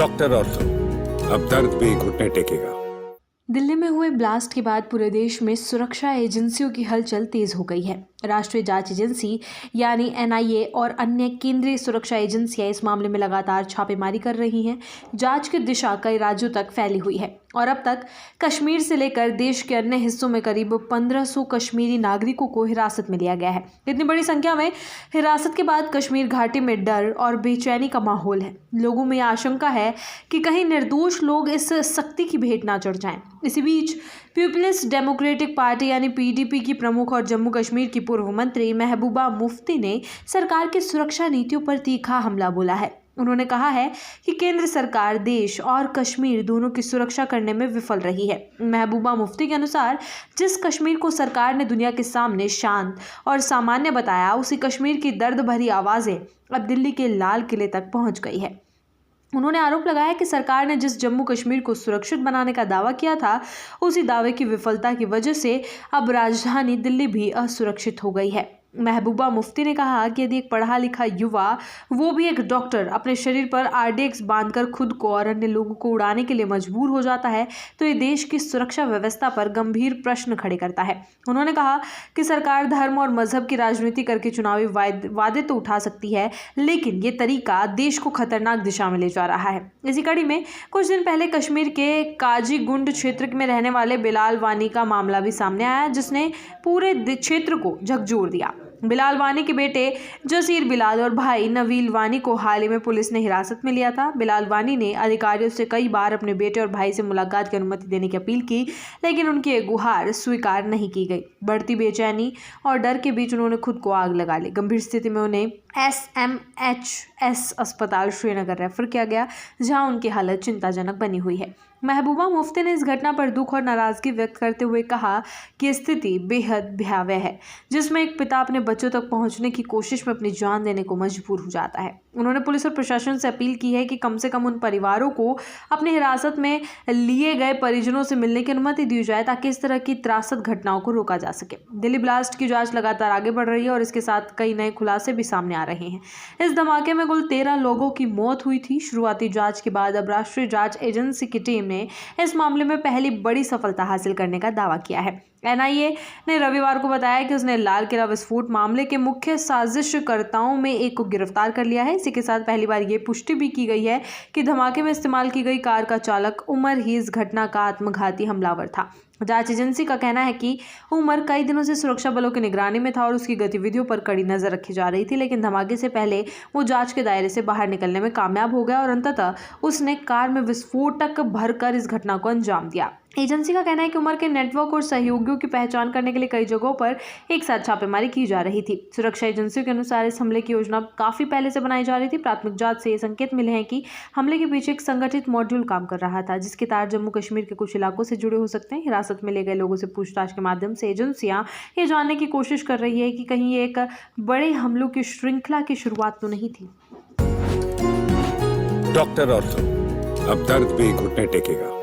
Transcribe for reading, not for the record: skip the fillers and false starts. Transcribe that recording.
Doctor ortho, अब दर्द भी घुटने टेकेगा। दिल्ली में हुए ब्लास्ट के बाद पूरे देश में सुरक्षा एजेंसियों की हलचल तेज हो गई है। राष्ट्रीय जांच एजेंसी यानी एनआईए और अन्य केंद्रीय सुरक्षा एजेंसियां इस मामले में लगातार छापेमारी कर रही हैं। जांच की दिशा कई राज्यों तक फैली हुई है और अब तक कश्मीर से लेकर देश के अन्य हिस्सों में करीब 1500 कश्मीरी नागरिकों को हिरासत में लिया गया है। इतनी बड़ी संख्या में हिरासत के बाद कश्मीर घाटी में डर और बेचैनी का माहौल है। लोगों में आशंका है कि कहीं निर्दोष लोग इस सख्ती की भेंट ना चढ़ जाएं। इसी बीच पीपल्स डेमोक्रेटिक पार्टी यानी पीडीपी की प्रमुख और जम्मू कश्मीर की पूर्व मंत्री महबूबा मुफ्ती ने सरकार की सुरक्षा नीतियों पर तीखा हमला बोला है। उन्होंने कहा है कि केंद्र सरकार देश और कश्मीर दोनों की सुरक्षा करने में विफल रही है। महबूबा मुफ्ती के अनुसार जिस कश्मीर को सरकार ने दुनिया के सामने शांत और सामान्य बताया, उसी कश्मीर की दर्द भरी आवाज़ें अब दिल्ली के लाल किले तक पहुंच गई है। उन्होंने आरोप लगाया कि सरकार ने जिस जम्मू कश्मीर को सुरक्षित बनाने का दावा किया था, उसी दावे की विफलता की वजह से अब राजधानी दिल्ली भी असुरक्षित हो गई है। महबूबा मुफ्ती ने कहा कि यदि एक पढ़ा लिखा युवा, वो भी एक डॉक्टर, अपने शरीर पर आरडीएक्स बांधकर खुद को और अन्य लोगों को उड़ाने के लिए मजबूर हो जाता है, तो ये देश की सुरक्षा व्यवस्था पर गंभीर प्रश्न खड़े करता है। उन्होंने कहा कि सरकार धर्म और मजहब की राजनीति करके चुनावी वादे तो उठा सकती है, लेकिन ये तरीका देश को खतरनाक दिशा में ले जा रहा है। इसी कड़ी में कुछ दिन पहले कश्मीर के काजीगुंड क्षेत्र में रहने वाले बिलाल वानी का मामला भी सामने आया, जिसने पूरे क्षेत्र को झकझोर दिया। बिलाल वानी के बेटे जसीर बिलाल और भाई नवील वानी को हाल ही में पुलिस ने हिरासत में लिया था। बिलाल वानी ने अधिकारियों से कई बार अपने बेटे और भाई से मुलाकात की अनुमति देने की अपील की, लेकिन उनकी ये गुहार स्वीकार नहीं की गई। बढ़ती बेचैनी और डर के बीच उन्होंने खुद को आग लगा ली। गंभीर स्थिति में उन्हें SMHS अस्पताल श्रीनगर रेफर किया गया, जहां उनकी हालत चिंताजनक बनी हुई है। महबूबा मुफ्ती ने इस घटना पर दुख और नाराजगी व्यक्त करते हुए कहा कि स्थिति बेहद भयावह है, जिसमें एक पिता अपने बच्चों तक पहुंचने की कोशिश में अपनी जान देने को मजबूर हो जाता है। उन्होंने पुलिस और प्रशासन से अपील की है कि कम से कम उन परिवारों को अपनी हिरासत में लिए गए परिजनों से मिलने की अनुमति दी जाए, ताकि इस तरह की त्रासद घटनाओं को रोका जा सके। दिल्ली ब्लास्ट की जांच लगातार आगे बढ़ रही है और इसके साथ कई नए खुलासे भी सामने आ रहे हैं। इस धमाके में कुल 13 लोगों की मौत हुई थी। शुरुआती जांच के बाद अब राष्ट्रीय जांच एजेंसी की टीम ने इस मामले में पहली बड़ी सफलता हासिल करने का दावा किया है। एनआईए ने रविवार को बताया कि उसने लाल किला विस्फोट मामले के मुख्य साजिशकर्ताओं में एक को गिरफ्तार कर लिया है। इसी के साथ पहली बार ये पुष्टि भी की गई है कि धमाके में इस्तेमाल की गई कार का चालक उमर ही इस घटना का आत्मघाती हमलावर था। जांच एजेंसी का कहना है कि उमर कई दिनों से सुरक्षा बलों की निगरानी में था और उसकी गतिविधियों पर कड़ी नजर रखी जा रही थी, लेकिन धमाके से पहले वो जांच के दायरे से बाहर निकलने में कामयाब हो गया और अंततः उसने कार में विस्फोटक भरकर इस घटना को अंजाम दिया। एजेंसी का कहना है कि उमर के नेटवर्क और सहयोगियों की पहचान करने के लिए कई जगहों पर एक साथ छापेमारी की जा रही थी। सुरक्षा एजेंसियों के अनुसार इस हमले की योजना काफी पहले से बनाई जा रही थी। प्राथमिक जांच से ये संकेत मिले हैं कि हमले के पीछे एक संगठित मॉड्यूल काम कर रहा था, जिसके तार जम्मू कश्मीर के कुछ इलाकों से जुड़े हो सकते हैं। हिरासत में ले गए लोगों से पूछताछ के माध्यम से एजेंसियां ये जानने की कोशिश कर रही है कि कहीं ये एक बड़े हमलों की श्रृंखला की शुरुआत तो नहीं थी। डॉक्टर ऑर्थो, अब दर्द भी घुटने टेकेगा।